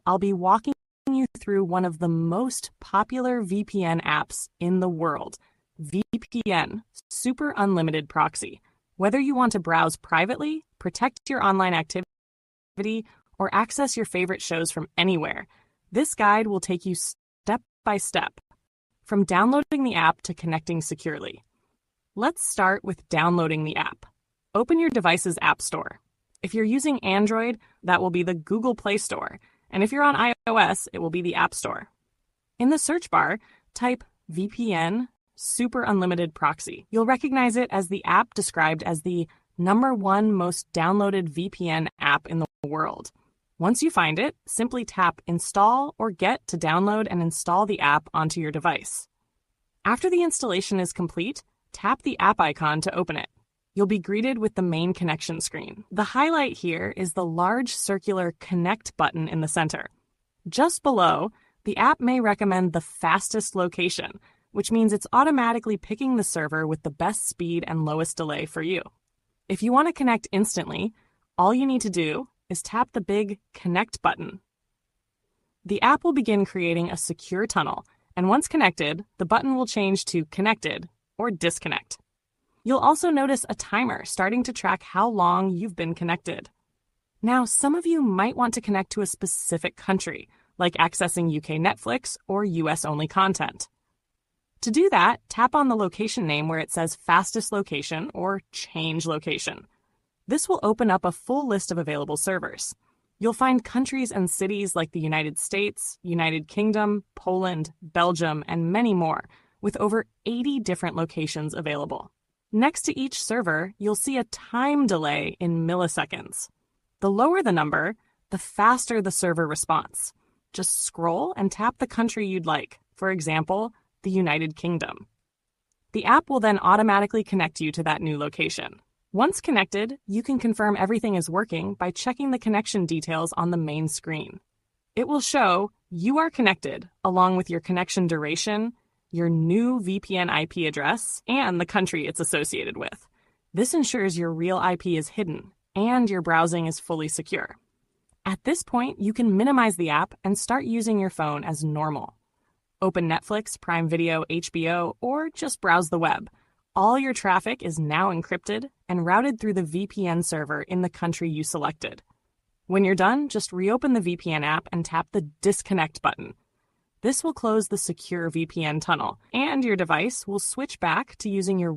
I'll be walking you through one of the most popular VPN apps in the world, VPN, Super Unlimited Proxy. Whether you want to browse privately, protect your online activity, or access your favorite shows from anywhere, this guide will take you step by step, from downloading the app to connecting securely. Let's start with downloading the app. Open your device's App Store. If you're using Android, that will be the Google Play Store, and if you're on iOS, it will be the App Store. In the search bar, type VPN Super Unlimited Proxy. You'll recognize it as the app described as the #1 most downloaded VPN app in the world. Once you find it, simply tap Install or Get to download and install the app onto your device. After the installation is complete, tap the app icon to open it. You'll be greeted with the main connection screen. The highlight here is the large circular Connect button in the center. Just below, the app may recommend the fastest location, which means it's automatically picking the server with the best speed and lowest delay for you. If you want to connect instantly, all you need to do is tap the big Connect button. The app will begin creating a secure tunnel, and once connected, the button will change to Connected or Disconnect. You'll also notice a timer starting to track how long you've been connected. Now, some of you might want to connect to a specific country, like accessing UK Netflix or US-only content. To do that, tap on the location name where it says Fastest Location or Change Location. This will open up a full list of available servers. You'll find countries and cities like the United States, United Kingdom, Poland, Belgium, and many more, with over 80 different locations available. Next to each server, you'll see a time delay in milliseconds. The lower the number, the faster the server response. Just scroll and tap the country you'd like, for example, the United Kingdom. The app will then automatically connect you to that new location. Once connected, you can confirm everything is working by checking the connection details on the main screen. It will show you are connected, along with your connection duration, your new VPN IP address, and the country it's associated with. This ensures your real IP is hidden and your browsing is fully secure. At this point, you can minimize the app and start using your phone as normal. Open Netflix, Prime Video, HBO, or just browse the web. All your traffic is now encrypted and routed through the VPN server in the country you selected. When you're done, just reopen the VPN app and tap the Disconnect button. This will close the secure VPN tunnel, and your device will switch back to using your